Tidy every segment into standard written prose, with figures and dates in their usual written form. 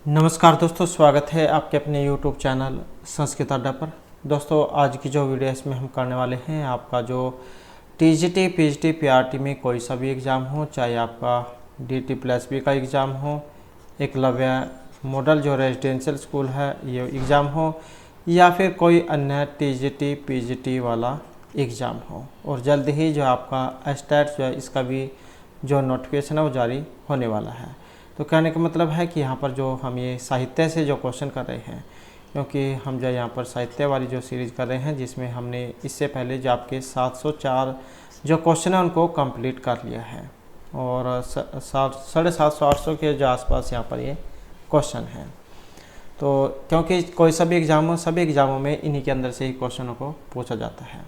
नमस्कार दोस्तों, स्वागत है आपके अपने YouTube चैनल संस्कृत अड्डा पर। दोस्तों, आज की जो वीडियो है इसमें हम करने वाले हैं आपका जो TGT, PGT, PRT में कोई सा भी एग्ज़ाम हो, चाहे आपका DT+B का एग्ज़ाम हो, एकलव्य मॉडल जो रेजिडेंशियल स्कूल है ये एग्ज़ाम हो, या फिर कोई अन्य TGT, PGT वाला एग्ज़ाम हो, और जल्द ही जो आपका एस्टेट जो है इसका भी जो नोटिफिकेशन है वो जारी होने वाला है। तो कहने का मतलब है कि यहाँ पर जो हम ये साहित्य से जो क्वेश्चन कर रहे हैं, क्योंकि हम जो यहाँ पर साहित्य वाली जो सीरीज़ कर रहे हैं जिसमें हमने इससे पहले जो आपके 704 जो क्वेश्चन है उनको कंप्लीट कर लिया है, और 750-800 के जो आसपास यहाँ पर ये क्वेश्चन हैं। तो क्योंकि कोई सभी एग्ज़ाम हो, सभी एग्ज़ामों में इन्हीं के अंदर से ही क्वेश्चनों को पूछा जाता है,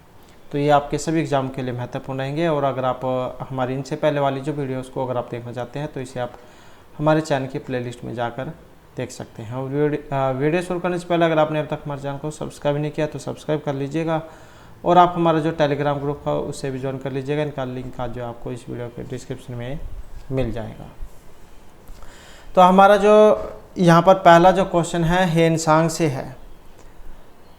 तो ये आपके सभी एग्ज़ाम के लिए महत्वपूर्ण रहेंगे। और अगर आप हमारी इनसे पहले वाली जो वीडियोज़ को अगर आप देखना चाहते हैं तो इसे आप हमारे चैनल की प्लेलिस्ट में जाकर देख सकते हैं। और वीडियो शुरू करने से पहले अगर आपने अब तक हमारे चैनल को सब्सक्राइब नहीं किया तो सब्सक्राइब कर लीजिएगा, और आप हमारा जो टेलीग्राम ग्रुप है उससे भी ज्वाइन कर लीजिएगा। इनका लिंक आज जो आपको इस वीडियो के डिस्क्रिप्शन में मिल जाएगा। तो हमारा जो यहाँ पर पहला जो क्वेश्चन है हेनसांग से है।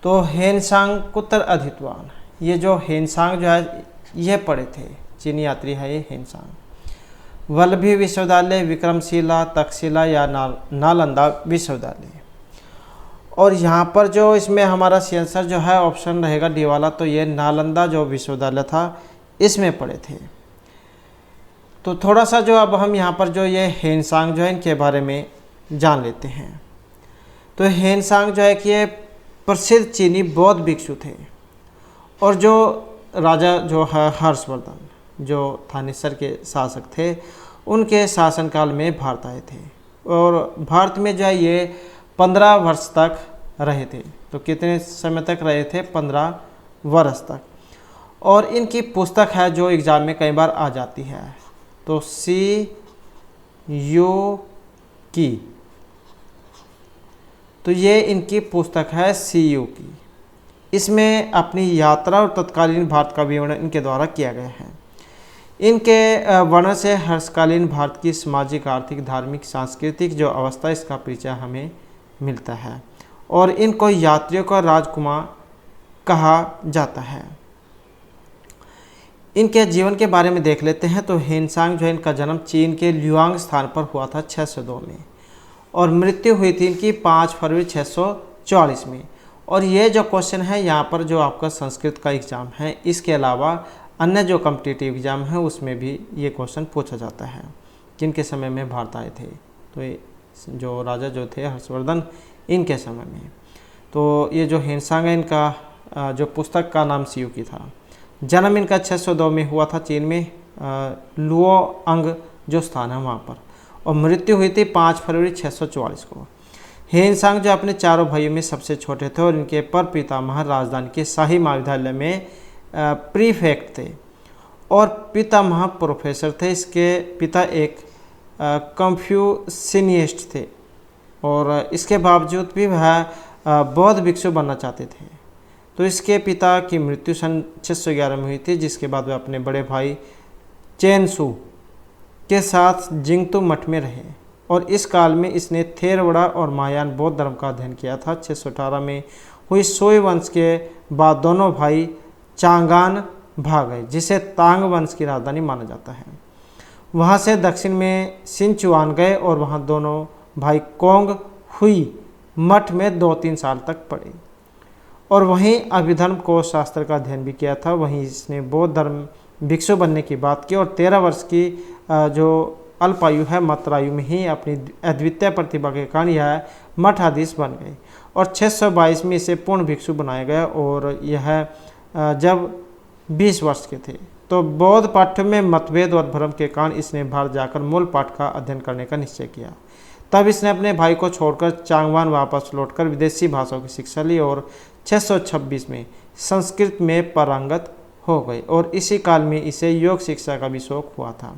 तो हेनसांग कुतर अधितवान, ये जो हेनसांग जो है ये पढ़े थे, चीनी यात्री है ये हेनसांग। वल्लभी विश्वविद्यालय, विक्रमशिला, तक्षशिला या नालंदा विश्वविद्यालय। और यहाँ पर जो इसमें हमारा आंसर जो है ऑप्शन रहेगा डी वाला, तो ये नालंदा जो विश्वविद्यालय था इसमें पढ़े थे। तो थोड़ा सा जो अब हम यहाँ पर जो ये हेनसांग जो है इनके बारे में जान लेते हैं। तो हेनसांग जो है कि ये प्रसिद्ध चीनी बौद्ध भिक्षु थे, और जो राजा जो है हर्षवर्धन जो थानेसर के शासक थे उनके शासनकाल में भारत आए थे, और भारत में जो है ये 15 वर्ष तक रहे थे। तो कितने समय तक रहे थे? 15 वर्ष तक। और इनकी पुस्तक है जो एग्ज़ाम में कई बार आ जाती है, तो CU की, तो ये इनकी पुस्तक है CU की। इसमें अपनी यात्रा और तत्कालीन भारत का विवरण इनके द्वारा किया गया है। इनके वर्णन से हर्षकालीन भारत की सामाजिक, आर्थिक, धार्मिक, सांस्कृतिक जो अवस्था इसका परिचय हमें मिलता है, और इनको यात्रियों का राजकुमार कहा जाता है। इनके जीवन के बारे में देख लेते हैं। तो हेनसांग जो है इनका जन्म चीन के ल्युआंग स्थान पर हुआ था 602 में, और मृत्यु हुई थी इनकी 5 फरवरी 644 में। और ये जो क्वेश्चन है यहाँ पर जो आपका संस्कृत का एग्ज़ाम है, इसके अलावा अन्य जो कॉम्पिटिटिव एग्ज़ाम है उसमें भी ये क्वेश्चन पूछा जाता है, किनके समय में भारत आए थे। तो ये जो राजा जो थे हर्षवर्धन, इनके समय में। तो ये जो हेनसांग है इनका जो पुस्तक का नाम CU की था। जन्म इनका 602 में हुआ था चीन में लुओंग जो स्थान है वहाँ पर, और मृत्यु हुई थी 5 फरवरी 644 को। हेनसांग जो अपने चारों भाइयों में सबसे छोटे थे, और इनके पर पितामह राजधानी के शाही महाविद्यालय में प्रीफेक्ट थे, और पितामह प्रोफेसर थे। इसके पिता एक कन्फ्यूशियनिस्ट थे, और इसके बावजूद भी वह बौद्ध भिक्षु बनना चाहते थे। तो इसके पिता की मृत्यु सन 611 में हुई थी, जिसके बाद वह अपने बड़े भाई चेनसू के साथ जिंगतू मठ में रहे, और इस काल में इसने थेरवड़ा और महायान बौद्ध धर्म का अध्ययन किया था। 618 में हुई सोई वंश के बाद दोनों भाई चांगान भाग गए, जिसे तांग वंश की राजधानी माना जाता है। वहाँ से दक्षिण में सिंचुआन गए, और वहाँ दोनों भाई कोंग हुई मठ में 2-3 साल तक पढ़े, और वहीं अभिधर्म को शास्त्र का अध्ययन भी किया था। वहीं इसने बौद्ध धर्म भिक्षु बनने की बात की, और 13 वर्ष की जो अल्पायु है मात्रायु में ही अपनी अद्वितीय प्रतिभा के कारण यह मठाधीश बन गए, और 622 में इसे पूर्ण भिक्षु बनाया गया। और यह जब 20 वर्ष के थे, तो बौद्ध पाठ्य में मतभेद और भ्रम के कारण इसने भारत जाकर मूल पाठ का अध्ययन करने का निश्चय किया। तब इसने अपने भाई को छोड़कर चांगवान वापस लौटकर विदेशी भाषाओं की शिक्षा ली, और 626 में संस्कृत में पारंगत हो गए, और इसी काल में इसे योग शिक्षा का भी शौक हुआ था।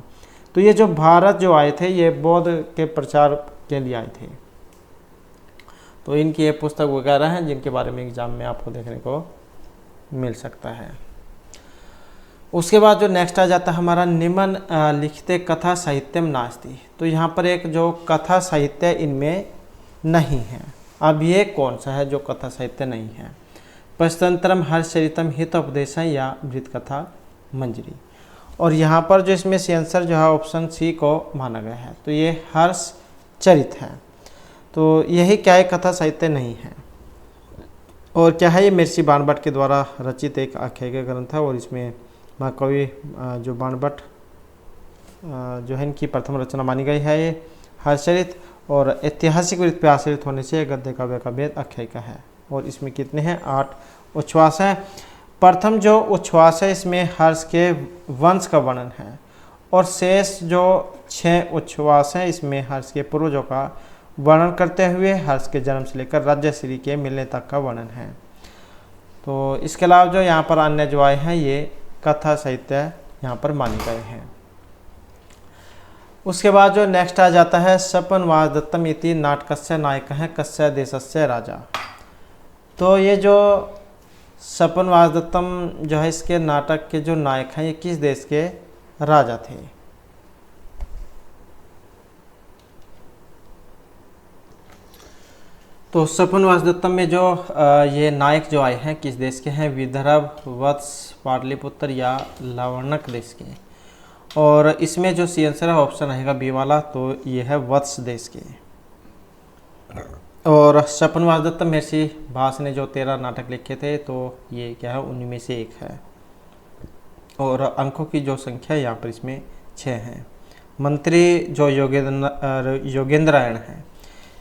तो ये जो भारत जो आए थे ये बौद्ध के प्रचार के लिए आए थे। तो इनकी ये पुस्तक वगैरह हैं जिनके बारे में एग्जाम में आपको देखने को मिल सकता है। उसके बाद जो नेक्स्ट आ जाता है हमारा निम्न लिखित कथा साहित्यम नास्ति। तो यहाँ पर एक जो कथा साहित्य इनमें नहीं है। अब ये कौन सा है जो कथा साहित्य नहीं है? पंचतंत्रम, हर्षचरितम, हितोपदेशम या बृहत कथा मंजरी। और यहाँ पर जो इसमें से आंसर जो है ऑप्शन सी को माना गया है, तो ये हर्षचरित है। तो यही क्या है, कथा साहित्य नहीं है। और क्या है, ये महर्षि बाणभट्ट के द्वारा रचित एक आख्यायिका ग्रंथ है और इसमें महाकवि जो बाणभट्ट जो है इनकी प्रथम रचना मानी गई है ये हर्षचरित। और ऐतिहासिक वृत्त पर आश्रित होने से गद्य काव्य का भेद आख्यायिका है। और इसमें कितने हैं, 8 उच्छ्वास हैं। प्रथम जो उच्छ्वास है इसमें हर्ष के वंश का वर्णन है और शेष जो 6 उच्छ्वास हैं इसमें हर्ष के पूर्वजों का वर्णन करते हुए हर्ष के जन्म से लेकर राज्यश्री के मिलने तक का वर्णन है। तो इसके अलावा जो यहाँ पर अन्य जो आए हैं ये कथा साहित्य यहाँ पर माने गए हैं। उसके बाद जो नेक्स्ट आ जाता है, सपन वासदत्तम इति नाटकस्य नायकः कस्य देशस्य राजा। तो ये जो सपन वासदत्तम जो है इसके नाटक के जो नायक हैं ये किस देश के राजा थे? तो सपन वासदत्तम में जो ये नायक जो आए हैं किस देश के हैं? विदर्भ, वत्स, पाटलिपुत्र या लावणक देश के। और इसमें जो सी आंसर है ऑप्शन रहेगा बी वाला, तो ये है वत्स देश के। और सपन वासदत्तम महर्षि भास ने जो 13 नाटक लिखे थे तो ये क्या है, उन्हीं में से एक है। और अंकों की जो संख्या यहाँ पर इसमें 6 हैं। मंत्री जो योगेंद्रायण है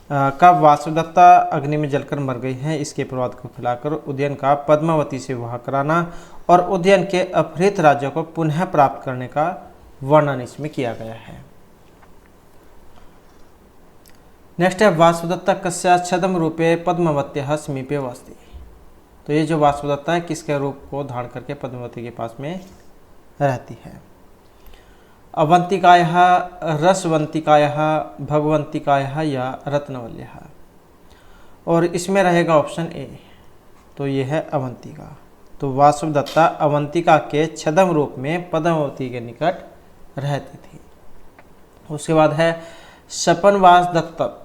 कब वासुदत्ता अग्नि में जलकर मर गई हैं, इसके प्रवाद को फैलाकर उदयन का पद्मावती से विवाह कराना और उदयन के अपहृत राज्यों को पुनः प्राप्त करने का वर्णन इसमें किया गया है। नेक्स्ट है, वासुदत्ता कस्या छदम रूपे पद्मावत्याः समीपे वसति। तो ये जो वासुदत्ता है किसके रूप को धारण करके पद्मावती के पास में रहती है? अवंतिकायाः, रसवंतिकायाः, भगवंतिकायाः या रत्नवल्ल्याः। और इसमें रहेगा ऑप्शन ए, तो ये है अवंतिका। तो वासुदत्ता अवंतिका के छदम रूप में पद्मावती के निकट रहती थी। उसके बाद है, सपन वासदत्तम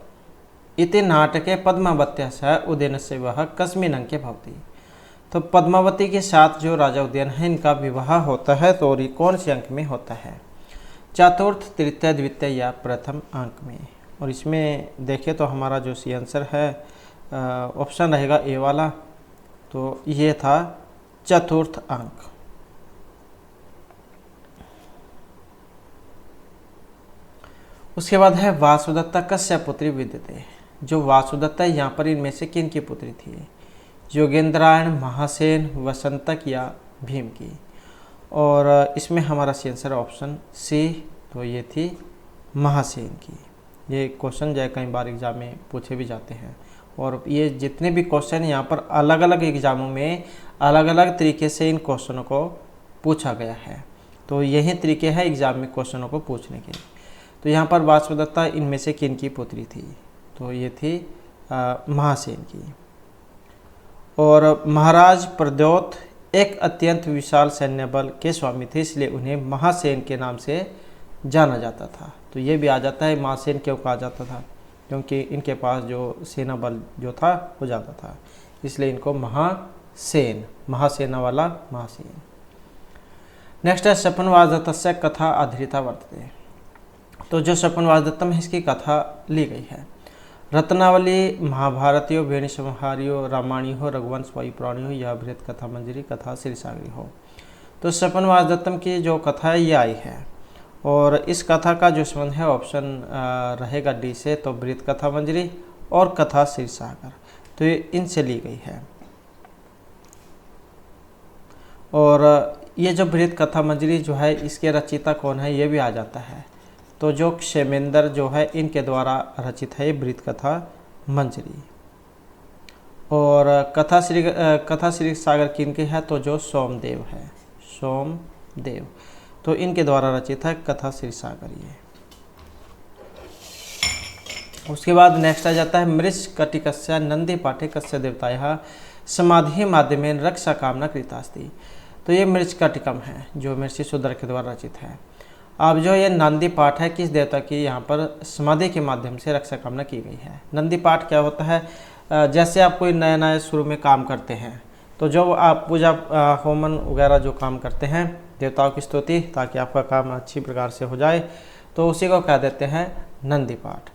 इति नाटके पद्मावत्या सह उदयनस्य विवाह कस्मिन् अंके भवति। तो पद्मावती के साथ जो राजा उदयन है इनका विवाह होता है, तो ये कौन से अंक में होता है? चतुर्थ, तृतीय, द्वितीय या प्रथम अंक में। और इसमें देखें तो हमारा जो सी आंसर है ऑप्शन रहेगा ए वाला, तो ये था चतुर्थ अंक। उसके बाद है, वासुदत्ता कस्य पुत्री विद्यते। जो वासुदत्ता यहाँ पर इनमें से किन की पुत्री थी? योगेंद्रायण, महासेन, वसंतक या भीम की। और इसमें हमारा सी आंसर ऑप्शन सी, तो ये थी महासेन की। ये क्वेश्चन जो है कई बार एग्जाम में पूछे भी जाते हैं और ये जितने भी क्वेश्चन यहाँ पर अलग अलग एग्जामों में अलग अलग तरीके से इन क्वेश्चनों को पूछा गया है। तो यही तरीके हैं एग्जाम में क्वेश्चनों को पूछने के। तो यहाँ पर वासुदत्ता इनमें से किन की पुत्री थी? तो ये थी महासेन की। और महाराज प्रद्योत एक अत्यंत विशाल सैन्य बल के स्वामी थे, इसलिए उन्हें महासेन के नाम से जाना जाता था। तो ये भी आ जाता है महासेन क्यों कहा जाता था, क्योंकि इनके पास जो सेना बल जो था वो ज़्यादा था, इसलिए इनको महासेन, महासेना वाला महासेन। नेक्स्ट है, सपन वासदत्तस्य कथा आधारिता वर्तते। तो जो सपन वासदत्तम है इसकी कथा ली गई है। रत्नावली, महाभारतीयो, वेणी संहारियो, रामायणियो, रघुवंश, वायु पुराणियो या बृहत कथा मंजरी, कथा श्रीसागरी हो। तो सपन वासदत्तम की जो कथा है ये आई है और इस कथा का जो संबंध है ऑप्शन रहेगा डी से, तो बृहत कथा मंजरी और कथा श्रीसागर, तो ये इनसे ली गई है। और ये जो बृहत कथा मंजरी जो है इसके रचयिता कौन है ये भी आ जाता है। तो जो क्षेमेंद्र जो है इनके द्वारा रचित है ये बृहत कथा मंजरी। और कथा श्री सागर किनके है? तो जो सोमदेव है, सोमदेव, तो इनके द्वारा रचित है कथा श्री सागर ये। उसके बाद नेक्स्ट आ जाता है, मृष कटिकस्य नंदी पाठे कस्य देवतायाः समाधि माध्यमेन रक्षा कामना कृतास्ति। तो ये मृष कटिकम है जो महर्षि शूद्र के द्वारा रचित है अब जो ये नंदी पाठ है किस देवता की यहाँ पर समाधि के माध्यम से रक्षा कामना की गई है। नंदी पाठ क्या होता है, जैसे आप कोई नया नया शुरू में काम करते हैं तो जब आप पूजा होमन वगैरह जो काम करते हैं देवताओं की स्तुति ताकि आपका काम अच्छी प्रकार से हो जाए, तो उसी को कह देते हैं नंदी पाठ।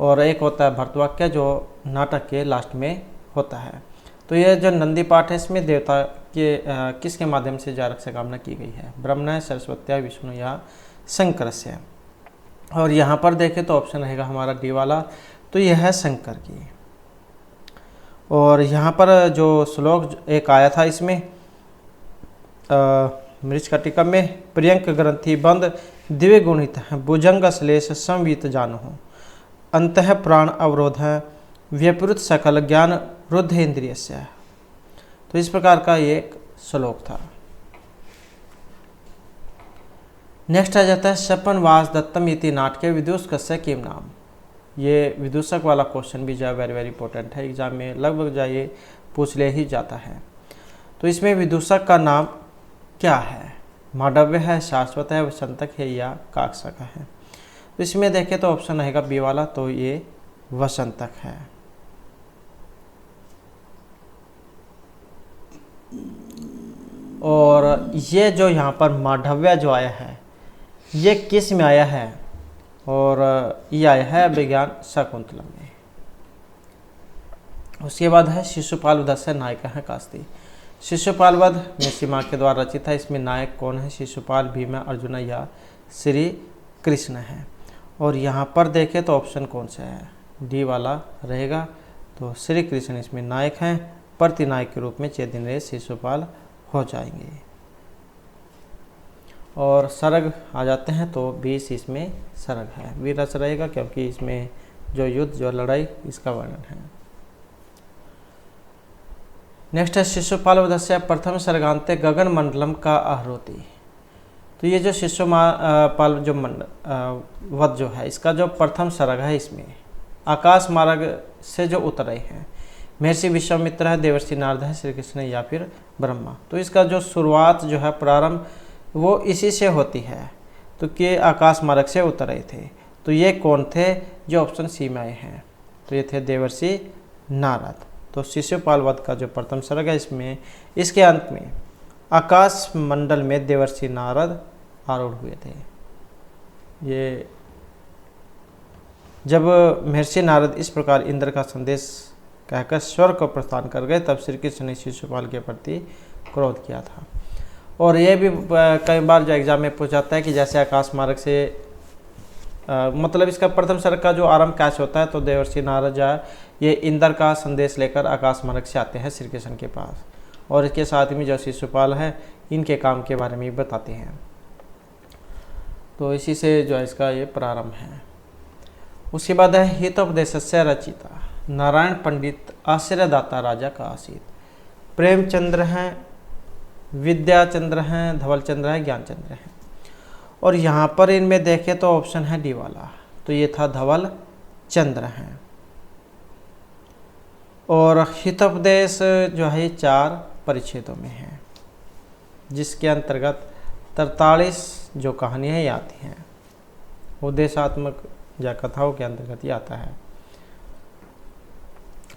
और एक होता है भरतवाक्य जो नाटक के लास्ट में होता है। तो ये जो नंदी पाठ है इसमें देवता के किसके माध्यम से जा रक्षा कामना की गई है, ब्रह्मण्य, सरस्वत्या, विष्णु या शंकर से। और यहाँ पर देखें तो ऑप्शन रहेगा हमारा डी वाला, तो यह है शंकर की। और यहाँ पर जो श्लोक एक आया था इसमें मृच्छकटिका में, प्रियंक ग्रंथि बंद दिव्य गुणित भुजंग श्लेष संवित जानहु, अंतः प्राण अवरोध व्यपृत सकल ज्ञान रुद्ध इंद्रिय से। तो इस प्रकार का ये एक श्लोक था। नेक्स्ट आ जाता है सपन वास दत्तम इति नाटके विदुष कस्य किम नाम। ये विदूषक वाला क्वेश्चन भी जो है वेरी वेरी इंपॉर्टेंट है, एग्जाम में लगभग जो ये पूछ ले ही जाता है। तो इसमें विदूषक का नाम क्या है, मांडव्य है, शाश्वत है, वसंतक है या काकसक है। तो इसमें देखें तो ऑप्शन रहेगा बी वाला, तो ये वसंतक है। और ये जो यहाँ पर मांडव्य जो आया है ये किस में आया है, और ये आया है विज्ञान शकुंतला में। उसके बाद है शिशुपाल वध से नायक है कास्ती। शिशुपाल वध मेसी माँ के द्वारा रचित है। इसमें नायक कौन है, शिशुपाल, भीमा, अर्जुन या श्री कृष्ण है। और यहाँ पर देखें तो ऑप्शन कौन सा है, डी वाला रहेगा। तो श्री कृष्ण इसमें नायक हैं, प्रतिनायक के रूप में चैतन्य शिशुपाल हो जाएंगे। और सरग आ जाते हैं तो 20 इसमें सरग है, वीरस रहेगा क्योंकि इसमें जो युद्ध जो लड़ाई इसका वर्णन है। नेक्स्ट है शिशुपाल वधस्य प्रथम सर्गांते गगन मंडलम का आहुति। तो ये जो शिशुपाल जो वध जो है इसका जो प्रथम सर्ग है इसमें आकाश मार्ग से जो उतरे हैं महर्षि विश्वामित्र है, देवर्षि नारद है, श्री कृष्ण या फिर ब्रह्मा। तो इसका जो शुरुआत जो है प्रारंभ वो इसी से होती है, तो कि आकाश मार्ग से उतरे थे। तो ये कौन थे, जो ऑप्शन सी में आए हैं, तो ये थे देवर्षि नारद। तो शिशुपाल वध का जो प्रथम सर्ग है इसमें इसके अंत में आकाश मंडल में देवर्षि नारद आरूढ़ हुए थे। ये जब महर्षि नारद इस प्रकार इंद्र का संदेश कहकर स्वर्ग को प्रस्थान कर गए तब श्री कृष्ण ने शिशुपाल के प्रति क्रोध किया था। और ये भी कई बार जो एग्जाम में पूछा जाता है कि जैसे आकाश मार्ग से मतलब इसका प्रथम सर्ग का जो आरंभ कैसे होता है, तो देवर्षि नारद ये इंद्र का संदेश लेकर आकाश मार्ग से आते हैं श्री कृष्ण के पास, और इसके साथ में जो शिशुपाल है इनके काम के बारे में बताते हैं। तो इसी से जो है इसका ये प्रारंभ है। उसके बाद है हितोपदेशस्य रचिता, नारायण पंडित आश्रयदाता राजा का आसीत। प्रेमचंद्र हैं, विद्याचंद्र हैं, धवलचंद्र हैं, ज्ञानचंद्र हैं। और यहाँ पर इनमें देखें तो ऑप्शन है डी वाला, तो ये था धवल चंद्र हैं। और हितोपदेश जो है 4 परिच्छेदों में है, जिसके अंतर्गत 43 जो कहानी है ये आती हैं। उद्देशात्मक या कथाओं के अंतर्गत ये आता है।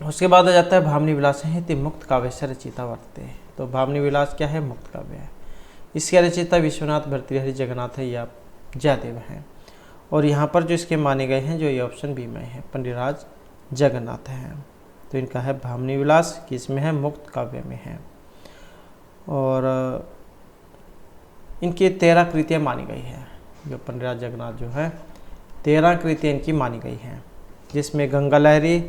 उसके बाद आ जाता है भामिनी विलास है मुक्त काव्य से रचिता वर्तते। तो भामिनी विलास क्या है, मुक्त काव्य है। इसके रचयिता विश्वनाथ भर्तृहरि जगन्नाथ है या जयदेव हैं। और यहाँ पर जो इसके माने गए हैं जो ये ऑप्शन बी में है, पंडितराज जगन्नाथ हैं। तो इनका है भामिनी विलास, किसमें है, मुक्त काव्य में है। और इनकी 13 कृतियाँ मानी गई है, जो पंडितराज जगन्नाथ जो है 13 कृतियाँ इनकी मानी गई हैं, जिसमें गंगा लहरी,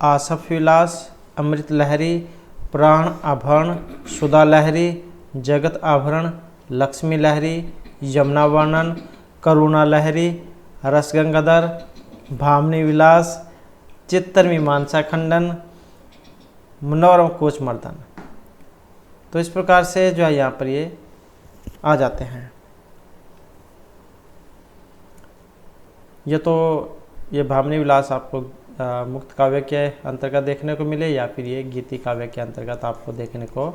आसफ विलास, अमृत लहरी, प्राण आभरण, सुधा लहरी, जगत आभरण, लक्ष्मी लहरी, यमुना वर्णन, करुणा लहरी, रसगंगाधर, भामिनी विलास, चित्तर मीमांसा खंडन, मनोरम कोच मर्दन। तो इस प्रकार से जो है यहाँ पर ये आ जाते हैं। ये भामिनी विलास आपको मुक्त काव्य के अंतर्गत देखने को मिले या फिर ये गीति काव्य के अंतर्गत आपको देखने को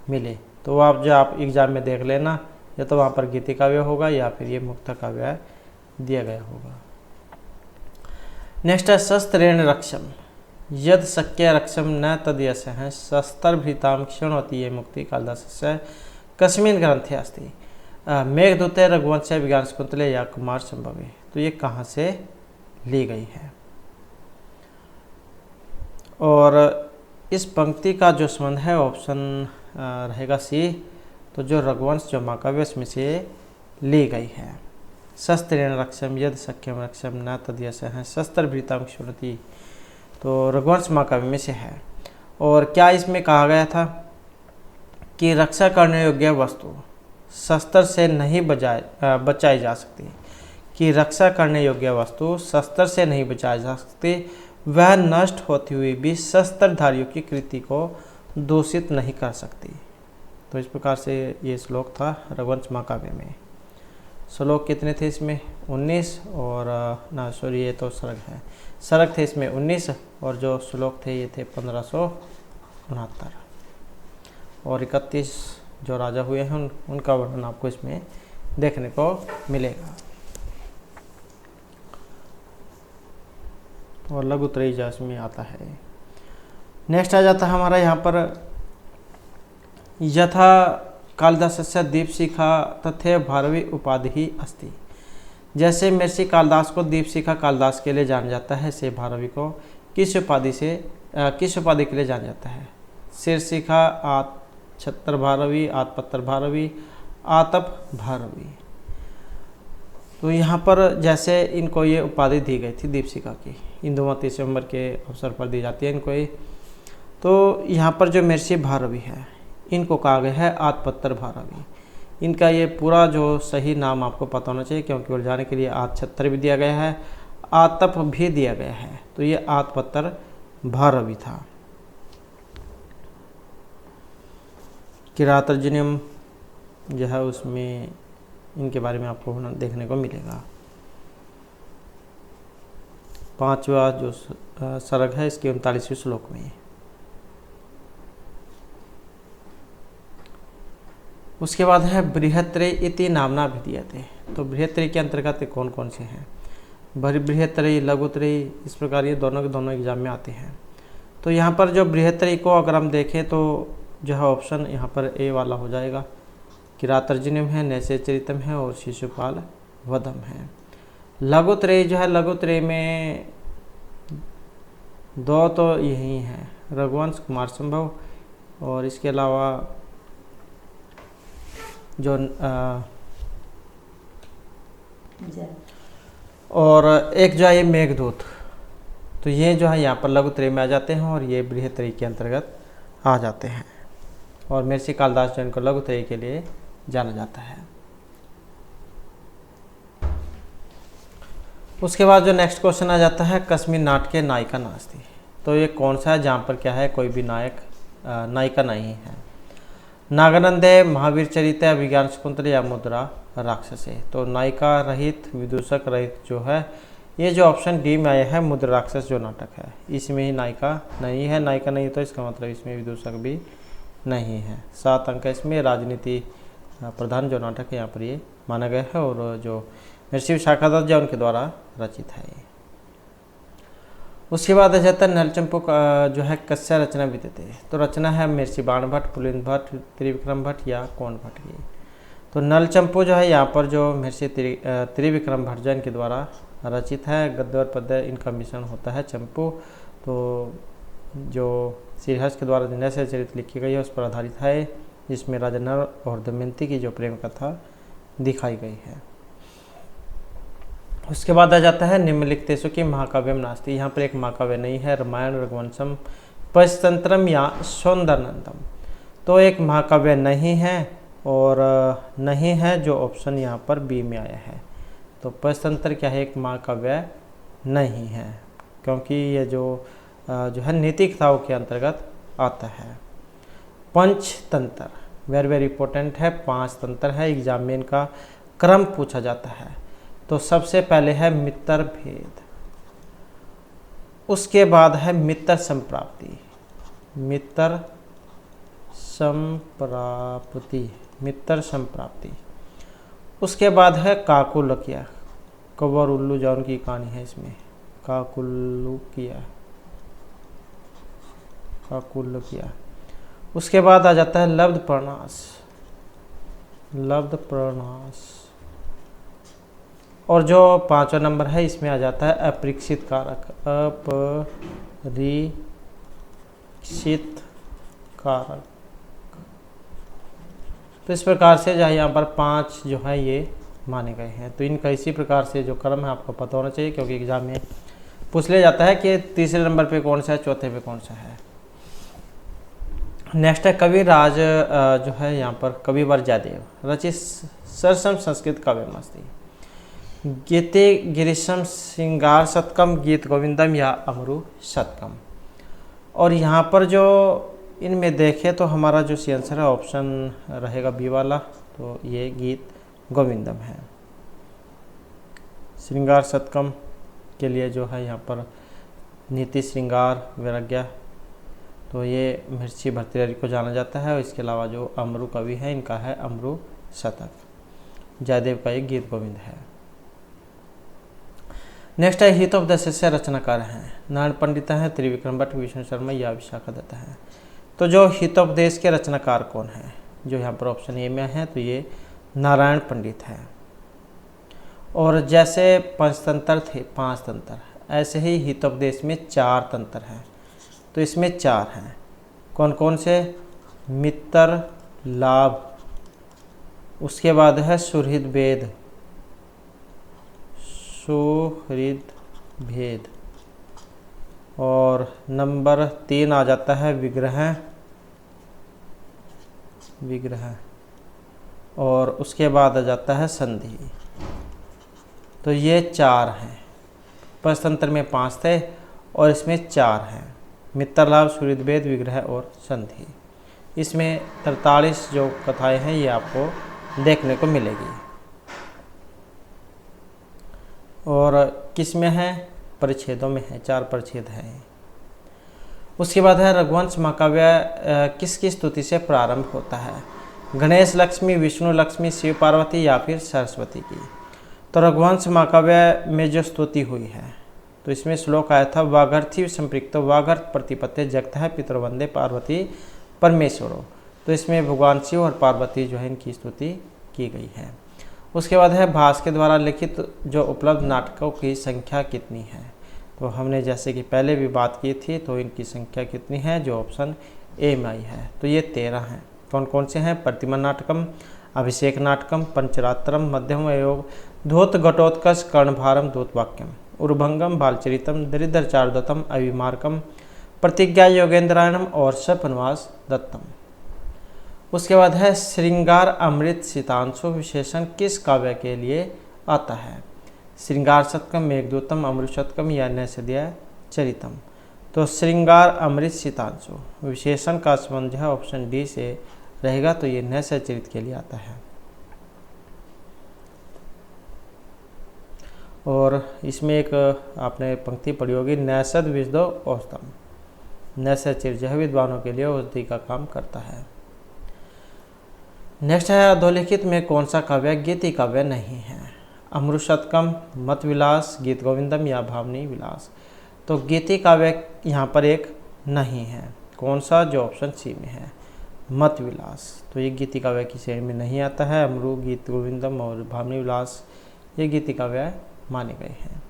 मिले, तो आप एग्जाम में देख लेना या तो वहाँ पर गीति काव्य होगा या फिर ये मुक्त काव्य दिया गया होगा। नेक्स्ट है शस्त्रेण रक्षम यद शक्य रक्षम न तद यश है शस्त्रभृतां क्षणवती ये मुक्ति कालिदासस्य कस्मिन् ग्रंथे अस्ति मेघदूते रघुवंश विज्ञान शकुंतले या कुमार संभवे। तो ये कहाँ से ली गई है? और इस पंक्ति का जो संबंध है ऑप्शन रहेगा सी। तो जो रघुवंश जो महाकाव्य उसमें से ली गई है। शस्त्रेण रक्षम यद शक्यम रक्षम न तद यश है शस्त्रभृतां क्षणवती, तो रघुवंश महाकाव्य में से है। और क्या इसमें कहा गया था कि रक्षा करने योग्य वस्तु शस्त्र से नहीं बचाई जा सकती, कि रक्षा करने योग्य वस्तु शस्त्र से नहीं बचाई जा सकती, वह नष्ट होती हुई भी शस्त्रधारियों की कृति को दूषित नहीं कर सकती। तो इस प्रकार से ये श्लोक था रघुवंश महाकाव्य में। श्लोक कितने थे इसमें? 19 और ना सॉरी ये तो सर्ग है, सर्ग थे इसमें 19 और जो श्लोक थे ये थे 1569 और 31 जो राजा हुए हैं उनका वर्णन आपको इसमें देखने को मिलेगा। और लघुत्रयी जो इसमें आता है। नेक्स्ट आ जाता है हमारा यहाँ पर यथा कालिदासस्य दीपशिखा तथे भारवी उपाधि अस्ति। जैसे महर्षि कालिदास को दीपशिखा कालिदास के लिए जाना जाता है, से भारवी को किस उपाधि के लिए जाना जाता है? शीर्षिखा, आत्छत्र भारवी, आत्पत्र भारवी, आतप भारवी। तो यहाँ पर जैसे इनको ये उपाधि दी गई थी दीपशिखा की, इंदुमती स्वयंवर के अवसर पर दी जाती है इनको ये। तो यहाँ पर जो महर्षि भारवी है इनको कहा गया है आत्पत्र भारवी। इनका ये पूरा जो सही नाम आपको पता होना चाहिए, क्योंकि उलझाने के लिए आत्छत्र भी दिया गया है, आतप भी दिया गया है। तो ये आत्पत्र भारवी था। किरातर्जनियम जो है उसमें इनके बारे में आपको देखने को मिलेगा। 5वां जो सर्ग है इसके 39वें श्लोक में। उसके बाद है बृहत्त्रयी इति नामना विधीयते। तो बृहत्त्रयी के अंतर्गत कौन कौन से हैं? बृहत्त्रयी, लघुत्रयी, इस प्रकार ये दोनों के दोनों एग्जाम में आते हैं। तो यहाँ पर जो बृहत्त्रयी को अगर हम देखें तो जो है ऑप्शन यहाँ पर ए वाला हो जाएगा। किरातर्जनियम है, नैषधीयचरितम है और शिशुपाल वधम है। लघुत्रयी जो है, लघुत्रयी में दो तो यही हैं, रघुवंश, कुमार संभव और इसके अलावा जो और एक जो है ये मेघदूत। तो ये जो है यहाँ पर लघुत्रयी में आ जाते हैं और ये बृहत्त्रयी के अंतर्गत आ जाते हैं। और महर्षि कालिदास जो इनको लघुत्रयी के लिए जाना जाता है। उसके बाद जो नेक्स्ट क्वेश्चन आ जाता है कस्मिन् नाटके नायिका नास्ति। तो ये कौन सा है जहाँ पर क्या है कोई भी नायिका नहीं है? नागानंदे, महावीर चरित, विज्ञान शकुंतल या मुद्रा राक्षसे। तो नायिका रहित, विदूषक रहित जो है ये जो ऑप्शन डी में आया है मुद्रा राक्षस जो नाटक है, इसमें ही नायिका नहीं है। नायिका नहीं तो इसका मतलब इसमें विदूषक भी नहीं है। 7 अंक इसमें राजनीति प्रधान जो नाटक है यहाँ पर ये माना गया है और जो महर्षि विशाखादत्त जो उनके द्वारा रचित है ये। उसके बाद आ जाता है नलचंपू जो है कस्य रचना विद्यते। तो रचना है महर्षि बाण भट्ट, पुलिंद भट्ट, त्रिविक्रम भट्ट या कौन भट्ट की। तो नलचंपू जो है यहाँ पर जो महर्षि त्रिविक्रम भट्ट जो इनके द्वारा रचित है। गद्य और पद्य इनका मिश्रण होता है चंपू। तो जो श्रीहर्ष के द्वारा नैषधीय चरित लिखी गई है उस पर आधारित है, जिसमें राजा नल और दमयंती की जो प्रेम कथा दिखाई गई है। उसके बाद आ जाता है निम्नलिखितेषु की महाकाव्यम नास्ति। यहाँ पर एक महाकाव्य नहीं है, रामायण, रघुवंशम, पंचतंत्रम या सौंदर्यनंदम। तो एक महाकाव्य नहीं है और नहीं है जो ऑप्शन यहाँ पर बी में आया है। तो पंचतंत्र क्या है, एक महाकाव्य नहीं है, क्योंकि ये जो है नीति कथाओं के अंतर्गत आता है। पंचतंत्र वेरी वेरी इंपॉर्टेंट है, 5 तंत्र है, एग्जाम में इनका क्रम पूछा जाता है। तो सबसे पहले है मित्र भेद, उसके बाद है मित्र संप्राप्ति, मित्र संप्राप्ति, मित्र संप्राप्ति, उसके बाद है काकुलकिया, कौवा और उल्लू जौन की कहानी है इसमें, काकुलकिया, काकुलकिया। उसके बाद आ जाता है लब्ध प्रणास, लब्ध प्रणास। और जो 5वां नंबर है इसमें आ जाता है अपरीक्षित कारक, अपरीक्षित कारक। तो इस प्रकार से जो है यहाँ पर 5 जो है ये माने गए हैं। तो इनका इसी प्रकार से जो क्रम है आपको पता होना चाहिए, क्योंकि एग्जाम में पूछ लिया जाता है कि तीसरे नंबर पे कौन सा है, चौथे पे कौन सा है। नेक्स्ट है कविराज जो है यहाँ पर कविवर जयदेव रचित सरसम संस्कृत काव्यमस्ती, गीते गिरीशम श्रृंगार शतकम, गीत गोविंदम या अमरु शतकम। और यहाँ पर जो इनमें देखें तो हमारा जो सी आंसर है ऑप्शन रहेगा बी वाला, तो ये गीत गोविंदम है। श्रृंगार शतकम के लिए जो है यहाँ पर नीति श्रृंगार वैराग्य, तो ये मिर्ची भर्तृहरि को जाना जाता है। और इसके अलावा जो अमरु कवि है इनका है अमरु शतक, जयदेव का एक गीत गोविंद है। नेक्स्ट है हितोपदेश से रचनाकार हैं, नारायण पंडित हैं, त्रिविक्रम भट्ट, विष्णु शर्मा या विशाखा दत्त हैं। तो जो हितोपदेश के रचनाकार कौन है, जो यहाँ पर ऑप्शन ए में है, तो ये नारायण पंडित है। और जैसे पंचतंत्र थे 5 तंत्र, ऐसे ही हितोपदेश में 4 तंत्र हैं। तो इसमें 4 हैं, कौन कौन से, मित्र, लाभ, उसके बाद है सुहृद भेद, सुहृद भेद, और नंबर 3 आ जाता है विग्रह, विग्रह, और उसके बाद आ जाता है संधि। तो ये 4 हैं, पंचतंत्र में 5 थे और इसमें 4 हैं, मित्रलाभ, सुहृद भेद, विग्रह और संधि। इसमें 43 जो कथाएं हैं ये आपको देखने को मिलेगी। और किस में है, परिच्छेदों में है, 4 परिच्छेद हैं। उसके बाद है रघुवंश महाकाव्य किसकी स्तुति से प्रारंभ होता है, गणेश लक्ष्मी, विष्णु लक्ष्मी, शिव पार्वती या फिर सरस्वती की। तो रघुवंश महाकाव्य में जो स्तुति हुई है, तो इसमें श्लोक आया था, वागर्थी संपृक्त वागर्थ प्रतिपत्ति जगत है पितृवंदे पार्वती परमेश्वरो। तो इसमें भगवान शिव और पार्वती जो है इनकी स्तुति की गई है। उसके बाद है भास के द्वारा लिखित जो उपलब्ध नाटकों की संख्या कितनी है। तो हमने जैसे कि पहले भी बात की थी, तो इनकी संख्या कितनी है, जो ऑप्शन ए में आई है, तो ये 13 हैं। कौन कौन से हैं, प्रतिमा नाटकम, अभिषेक नाटकम, पंचरात्रम, मध्यम योग, धूत घटोत्कच, कर्णभारम, दूतवाक्यम, उर्भंगम, बालचरितम, दरिद्र चारुदत्तम, अभिमार्कम, प्रतिज्ञा योगेंद्रायणम और सपनवास दत्तम। उसके बाद है श्रृंगार अमृत शीतांशु विशेषण किस काव्य के लिए आता है, श्रृंगार शतकम, मेघदूतम, अमृत शतकम या नैषधीय चरितम। तो श्रृंगार अमृत शीतांशु विशेषण का संबंध है ऑप्शन डी से रहेगा, तो ये नैषधीय चरित के लिए आता है। और इसमें एक आपने पंक्ति पढ़ी होगी, नैषध विषदो औषधम, नैषधीय चरित जो है विद्वानों के लिए औषधि का काम करता है। नेक्स्ट है अधोलिखित में कौन सा काव्य गीति काव्य नहीं है, अमृत शतकम, मत विलास, गीत गोविंदम या भावनी विलास। तो गीति काव्य यहाँ पर एक नहीं है, कौन सा, जो ऑप्शन सी में है मत विलास। तो ये गीति काव्य की श्रेणी में नहीं आता है। अमृत, गीत गोविंदम और भावनी विलास ये गीति काव्य माने गए हैं।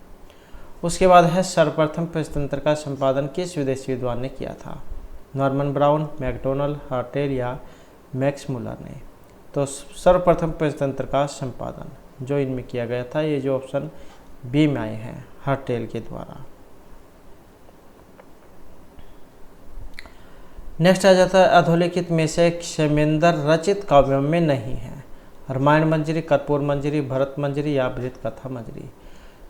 उसके बाद है सर्वप्रथम पंचतंत्र का संपादन किस विदेशी विद्वान ने किया था, नॉर्मन ब्राउन, मैकडोनल्ड, हर्टेल या मैक्स मुलर ने। तो सर्वप्रथम पंचतंत्र का संपादन जो इनमें किया गया था, ये जो ऑप्शन बी में आए हैं, हर्टेल के द्वारा। नेक्स्ट आ जाता है अधोलिखित में से क्षेमेंद्र रचित काव्यों में नहीं है, रामायण मंजरी, कर्पूर मंजरी, भरत मंजरी या बृहत कथा मंजरी।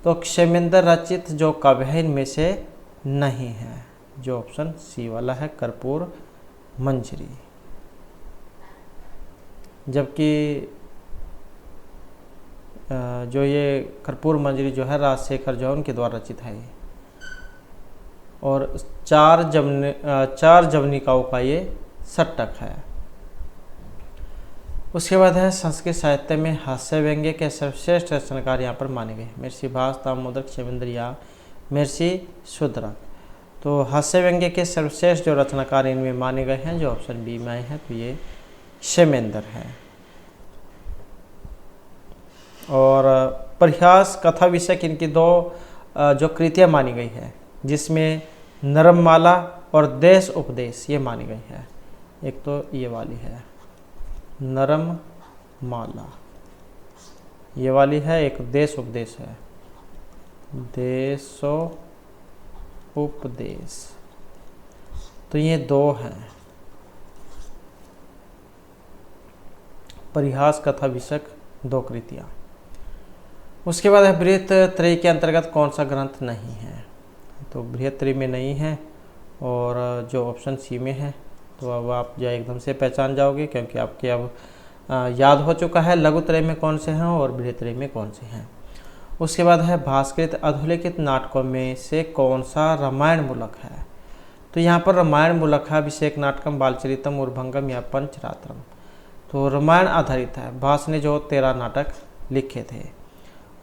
तो क्षेमेंद्र रचित जो काव्य है इनमें से नहीं है, जो ऑप्शन सी वाला है कर्पूर मंजरी। जबकि जो ये कर्पूर मंजरी जो है राजशेखर जो है उनके द्वारा रचित है, और 4 जवनिकाओं का ये षटक है। उसके बाद है संस्कृत साहित्य में हास्य व्यंग्य के सर्वश्रेष्ठ रचनाकार यहाँ पर माने गए महर्षि भास, दामोदर, क्षेमेंद्र या महर्षि शूद्रक। तो हास्य व्यंग्य के सर्वश्रेष्ठ जो रचनाकार इनमें माने गए हैं जो ऑप्शन बी में आए हैं तो ये क्षेमेंद्र है। और परिहास कथा विषयक इनकी दो जो कृतियाँ मानी गई है जिसमें नरममाला और देश उपदेश ये मानी गई है। एक तो ये वाली है नरममाला, ये वाली है, एक देश उपदेश है देशो उपदेश। तो ये दो हैं परिहास कथा विषयक दो कृतियाँ। उसके बाद है बृहत्त्रयी के अंतर्गत कौन सा ग्रंथ नहीं है, तो बृहत्त्रयी में नहीं है और जो ऑप्शन सी में है। तो अब आप जो एकदम से पहचान जाओगे क्योंकि आपके अब याद हो चुका है लघुत्रय में कौन से हैं और बृहत्त्रयी में कौन से हैं। उसके बाद है भास्कृत अधोलिखित नाटकों में से कौन सा रामायण मूलक है, तो यहाँ पर रामायण मूलक है अभिषेक नाटकम, बालचरितम, उर्भंगम या पंचरात्रम। तो रामायण आधारित है। भास ने जो 13 नाटक लिखे थे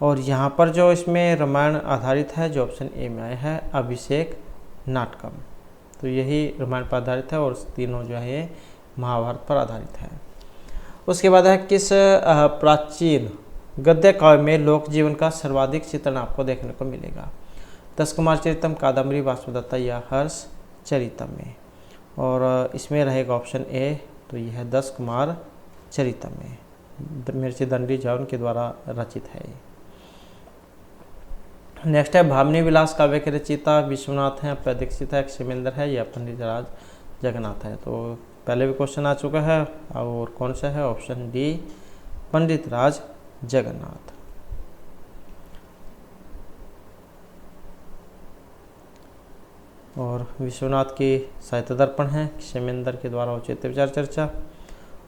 और यहाँ पर जो इसमें रामायण आधारित है जो ऑप्शन ए में आया है अभिषेक नाटकम। तो यही रामायण पर आधारित है और तीनों जो है ये महाभारत पर आधारित है। उसके बाद है किस प्राचीन गद्य काव्य में लोक जीवन का सर्वाधिक चित्रण आपको देखने को मिलेगा, दस कुमार चरितम, कादम्बरी, वासुदत्ता या हर्ष चरितम में। और इसमें रहेगा ऑप्शन ए, तो यह है 10 कुमार चरितम में, महर्षि दंडी झा के द्वारा रचित है। नेक्स्ट है भामिनी विलास काव्य के रचयिता विश्वनाथ हैं, प्रदीक्षित है, क्षेमेंद्र है या पंडित राज जगन्नाथ है। तो पहले भी क्वेश्चन आ चुका है और कौन सा है, ऑप्शन डी पंडित राज जगन्नाथ। और विश्वनाथ की साहित्य दर्पण है, क्षेमेंद्र के द्वारा उचित विचार चर्चा,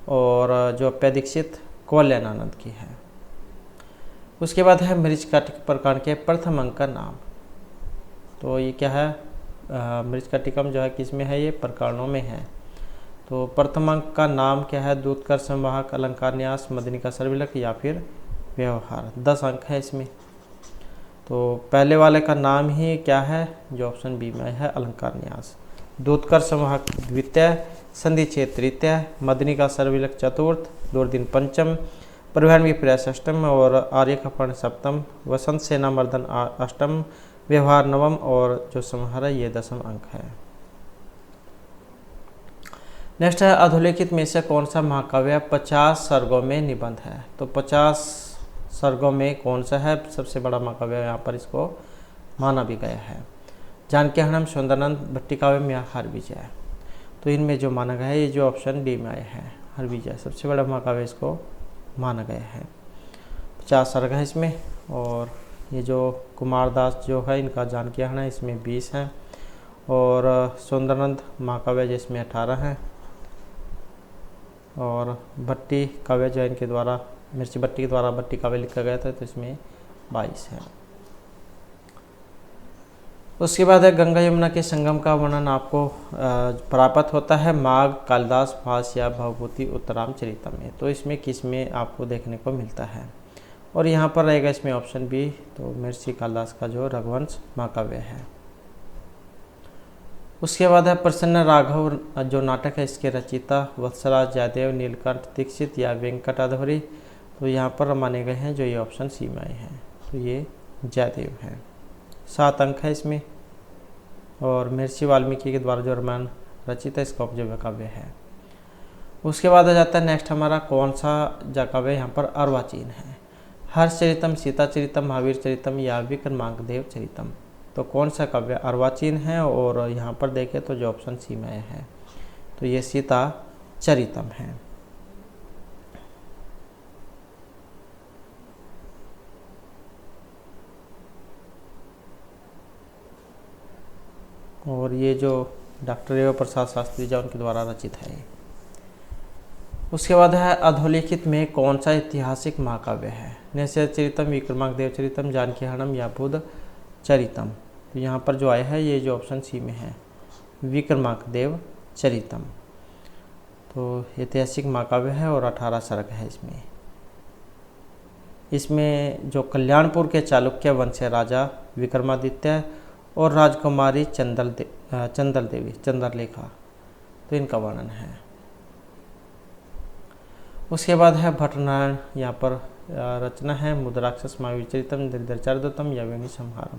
और जो प्रदीक्षित कौल्यानानंद की है। उसके बाद है मृच्छकटिक प्रकरण के प्रथम अंक का नाम, तो ये क्या है, मृच्छकटिकम जो है किस में है, ये प्रकरणों में है। तो प्रथम अंक का नाम क्या है, दूतकर, संवाहक, अलंकार न्यास, मदनिका सर्विलक या फिर व्यवहार। 10 अंक है इसमें। तो पहले वाले का नाम ही क्या है, जो ऑप्शन बी में है अलंकार न्यास। दूतकर संवाहक द्वितीय, संधि छेद तृतीय, मदनिका सर्विलक चतुर्थ, दूरदीन पंचम, परिवहन विपर्य षष्टम और आर्यकपर्ण सप्तम, वसंत सेना मर्दन अष्टम, व्यवहार नवम और जो संहार है ये 10वां अंक है। नेक्स्ट है अधोलिखित में से कौन सा महाकाव्य 50 सर्गों में निबंध है, तो 50 सर्गों में कौन सा है सबसे बड़ा महाकाव्य, यहाँ पर इसको माना भी गया है। जानकी हरणम, सुंदरानंद, भट्टिकाव्यम या हरविजय। तो इनमें जो माना गया है ये जो ऑप्शन डी में आया है हरविजय, सबसे बड़ा महाकाव्य इसको माना गया है। 50 सर्ग है इसमें। और ये जो कुमारदास जो है इनका जानकी हरण है इसमें 20 हैं और सुंदरानंद महाकाव्य जिसमें 18 हैं और भट्टी काव्य जो इनके द्वारा महर्षि भट्टी के द्वारा भट्टी काव्य लिखा गया था तो इसमें 22 है। उसके बाद है गंगा यमुना के संगम का वर्णन आपको प्राप्त होता है माघ, कालिदास, भास या भवभूति उत्तराम चरितम में। तो इसमें किस में आपको देखने को मिलता है, और यहाँ पर रहेगा इसमें ऑप्शन बी, तो महर्षि कालिदास का जो रघुवंश महाकाव्य है। उसके बाद है प्रसन्न राघव जो नाटक है इसके रचयिता वत्सराज जयदेव, नीलकंठ दीक्षित या वेंकटाधरी। तो यहाँ पर माने गए हैं जो ये ऑप्शन सी में आए हैं, तो ये जयदेव है। 7 अंक है इसमें। और महर्षि वाल्मीकि के द्वारा जो रामायण रचित है इसका उपजीव्य काव्य है। उसके बाद आ जाता है नेक्स्ट हमारा कौन सा काव्य यहाँ पर अर्वाचीन है, हर्ष चरितम, सीता चरितम, महावीर चरितम या विक्रमांकदेव चरितम। तो कौन सा काव्य अर्वाचीन है, और यहाँ पर देखें तो जो ऑप्शन सी में है तो ये सीता चरितम है। और ये जो डॉक्टर रेवा प्रसाद शास्त्री जी उनके द्वारा रचित है। उसके बाद है अधोलिखित में कौन सा ऐतिहासिक महाकाव्य है, निश्चय चरितम, विक्रमांकदेव चरितम, जानकी हरणम या बुध चरितम। तो यहाँ पर जो आया है ये जो ऑप्शन सी में है विक्रमांकदेव चरितम। तो ऐतिहासिक महाकाव्य है और 18 सर्ग है इसमें जो कल्याणपुर के चालुक्य वंश राजा विक्रमादित्य और राजकुमारी चंद्रलेखा, तो इनका वर्णन है। उसके बाद है भट्टनारायण, यहाँ पर रचना है मुद्राक्षस महावीरचरितम, दरिद्राचार्योत्तम या वेणी संहारम।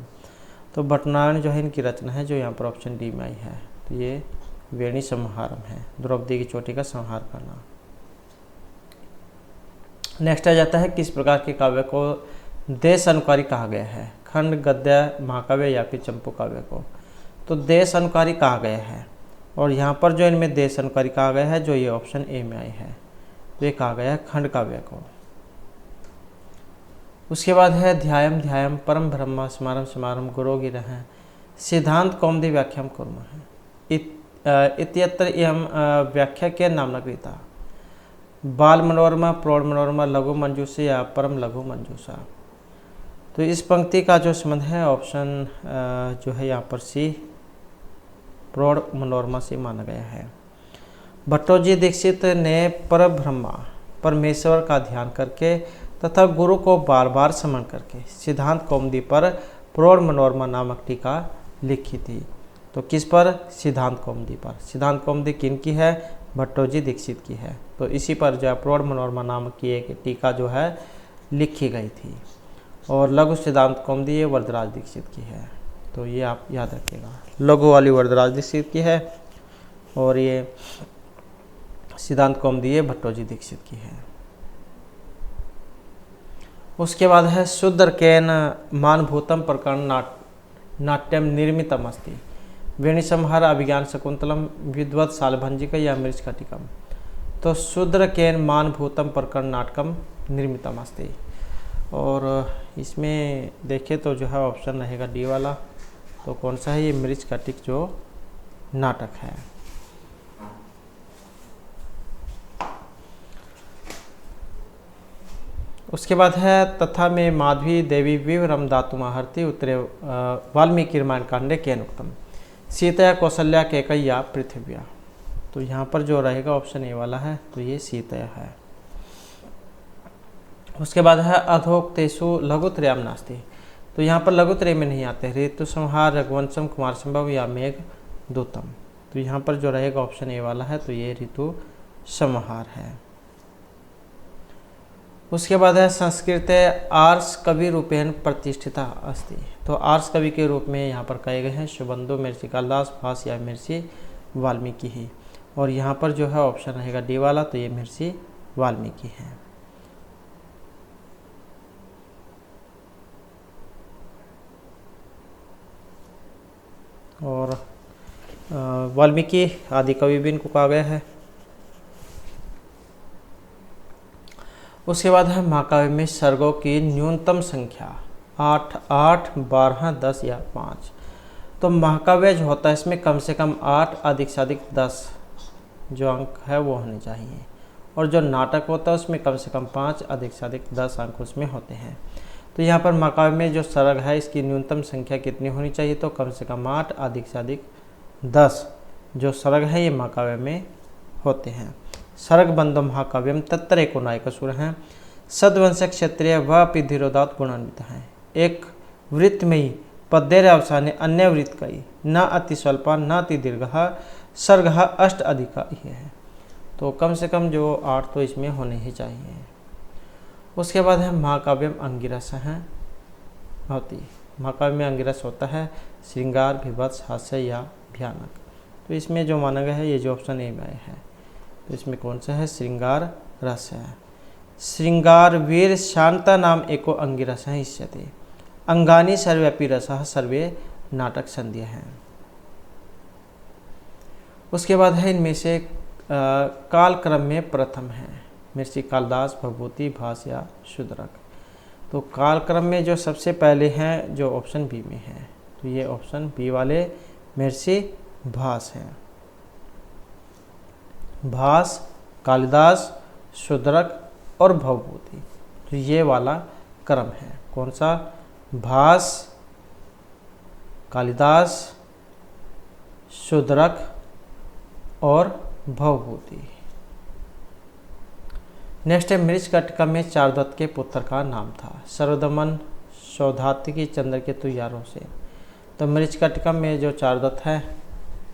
तो भट्टनारायण जो है इनकी रचना है जो यहाँ पर ऑप्शन डी में आई है, तो ये वेणी संहारम है, द्रौपदी की चोटी का संहार करना। नेक्स्ट आ जाता है किस प्रकार के काव्य को देश अनुकारी कहा गया है, खंड, गद्य, महाकाव्य या फिर चंपू काव्य को। तो देश अनुकारी कहा गया है और यहाँ पर जो इनमें देश अनुकारी कहा गया है जो ये ऑप्शन ए में आई है, तो ये कहा गया है खंड काव्य को। उसके बाद है ध्यायम ध्यायम परम ब्रह्म स्मारम स्मारम गुरो गिरह सिद्धांत कौमुदी व्याख्याम कुर्मः इत्यत्र इयं व्याख्या के नाम कृता बाल मनोरमा, प्रौढ़ मनोरमा, लघु मंजूषा या परम लघु मंजूषा। तो इस पंक्ति का जो संबंध है ऑप्शन जो है यहाँ पर सी प्रौढ़ मनोरमा से माना गया है। भट्टोजी दीक्षित ने पर ब्रह्मा परमेश्वर का ध्यान करके तथा गुरु को बार बार स्मरण करके सिद्धांत कौमुदी पर प्रौढ़ मनोरमा नामक टीका लिखी थी। तो किस पर? सिद्धांत कौमुदी पर। सिद्धांत कौमुदी किन की है? भट्टोजी दीक्षित की है। तो इसी पर जो है प्रौढ़ मनोरमा नामक की एक टीका जो है लिखी गई थी। और लघु सिद्धांत कौमुदी ये वरदराज दीक्षित की है, तो ये आप याद रखिएगा। लघु वाली वरदराज दीक्षित की है और ये सिद्धांत कौमुदी ये भट्टोजी दीक्षित की है। उसके बाद है शूद्रकेन मानभूतम प्रकरण नाट्यम निर्मितम अस्ति वेणी संहार अभिज्ञान शकुंतलम विद्वत सालभंजिका या मृच्छकटिकम। तो शूद्रकेन मानभूतम प्रकरण नाटकम निर्मितम अस्ति, और इसमें देखें तो जो है ऑप्शन रहेगा डी वाला। तो कौन सा है? ये मृच्छकटिक जो नाटक है। उसके बाद है तथा में माधवी देवी विवरम दातुमाहर्ति उत्तरे वाल्मीकि रामायण कांडे के अनुक्तम सीतया कौशल्या कैकय्या पृथ्व्या। तो यहाँ पर जो रहेगा ऑप्शन ए वाला है, तो ये सीतया है। उसके बाद है अधोक्तेषु लघुत्रयम नास्ति। तो यहाँ पर लघुत्रय में नहीं आते ऋतु संहार, रघुवंशम, कुमार संभव या मेघ दूतम। तो यहाँ पर जो रहेगा ऑप्शन ए वाला है, तो ये ऋतु संहार है। उसके बाद है संस्कृत आर्ष कवि रूपेण प्रतिष्ठिता अस्ति। तो आर्ष कवि के रूप में यहाँ पर कहे गए हैं शुभंदु, महर्षि कालिदास, भास या महर्षि वाल्मीकि ही। और यहाँ पर जो है ऑप्शन रहेगा डी वाला, तो ये महर्षि वाल्मीकि है। और वाल्मीकि आदि कवि भी इनको कहा गया है। उसके बाद है महाकाव्य में सर्गों की न्यूनतम संख्या 8, 12, 10 या 5। तो महाकाव्य जो होता है इसमें कम से कम 8, अधिक से अधिक 10 जो अंक है वो होने चाहिए। और जो नाटक होता है उसमें कम से कम 5, अधिक से अधिक 10 अंक उसमें होते हैं। तो यहाँ पर महाकाव्य में जो सर्ग है इसकी न्यूनतम संख्या कितनी होनी चाहिए? तो कम से कम 8, अधिक से अधिक 10 जो सर्ग है ये महाकाव्य में होते हैं। सर्ग बंधो महाकाव्यम तत्र एको नायकसुर हैं सद्वंश क्षत्रिय व धीरोदात गुणान्वित हैं। एक वृत्त में ही पद्येर अवसाने अन्य वृत्त कई न अति स्वल्पा न अति दीर्घ सर्ग 8 अधिका ही है। तो कम से कम जो 8 तो इसमें होने ही चाहिए। उसके बाद है महाकाव्यम अंगिरस हैं होती। महाकाव्य में अंगिरस होता है श्रृंगार, विभत्स, हास्य या भयानक। तो इसमें जो माना गया है ये जो ऑप्शन ए में है, तो इसमें कौन सा है? श्रृंगार रस है। श्रृंगार वीर शांता नाम एको अंगिरस है इष्यते अंगानी सर्व्यापी रसः सर्वे नाटक संध्या हैं। उसके बाद है इनमें से काल क्रम में प्रथम है महर्षि कालिदास, भवभूति, भास या शूद्रक। तो काल क्रम में जो सबसे पहले हैं जो ऑप्शन बी में है, तो ये ऑप्शन बी वाले महर्षि भास हैं। भास, कालिदास, शूद्रक और भवभूति, तो ये वाला क्रम है। कौन सा? भास, कालिदास, शूद्रक और भवभूति, नेक्स्ट है मृच्छकटिका में चारुदत्त के पुत्र का नाम था। सर्वदमन, सौधात्विकी, चंद्रकेतु या रोसेन। तो मृच्छकटिका में जो चारुदत्त है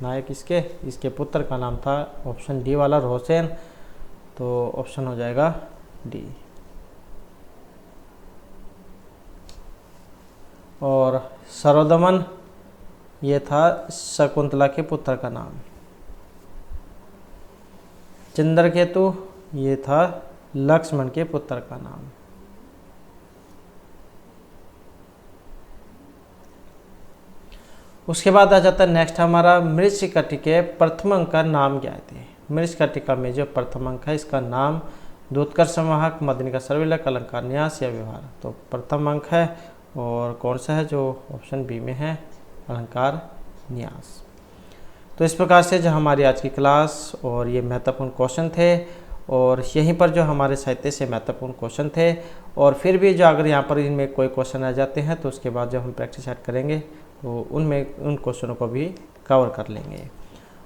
नायक इसके पुत्र का नाम था ऑप्शन डी वाला रोसेन। तो ऑप्शन हो जाएगा डी। और सर्वदमन ये था शकुंतला के पुत्र का नाम। चंद्रकेतु ये था लक्ष्मण के पुत्र का नाम। उसके बाद आ जाता है नेक्स्ट हमारा मृच्छकटिका के प्रथम अंक का नाम क्या थे। मृच्छकटिका में जो प्रथम अंक है इसका नाम दूतकर संवाहक, मदनिका सर्विलक, अलंकार न्यास या व्यवहार। तो प्रथम अंक है और कौन सा है जो ऑप्शन बी में है, अलंकार न्यास। तो इस प्रकार से जो हमारी आज की क्लास और ये महत्वपूर्ण क्वेश्चन थे और यहीं पर जो हमारे साहित्य से महत्वपूर्ण क्वेश्चन थे। और फिर भी जो अगर यहाँ पर इनमें कोई क्वेश्चन आ जाते हैं तो उसके बाद जब हम प्रैक्टिस ऐड करेंगे तो उन क्वेश्चनों को भी कवर कर लेंगे।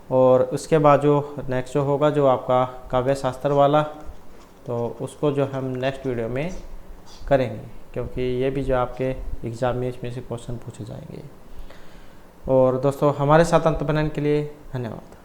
और उसके बाद जो नेक्स्ट जो होगा जो आपका काव्य शास्त्र वाला, तो उसको जो हम नेक्स्ट वीडियो में करेंगे, क्योंकि ये भी जो आपके एग्ज़ाम में इसमें से क्वेश्चन पूछे जाएंगे। और दोस्तों हमारे साथ अंत बनाने के लिए धन्यवाद।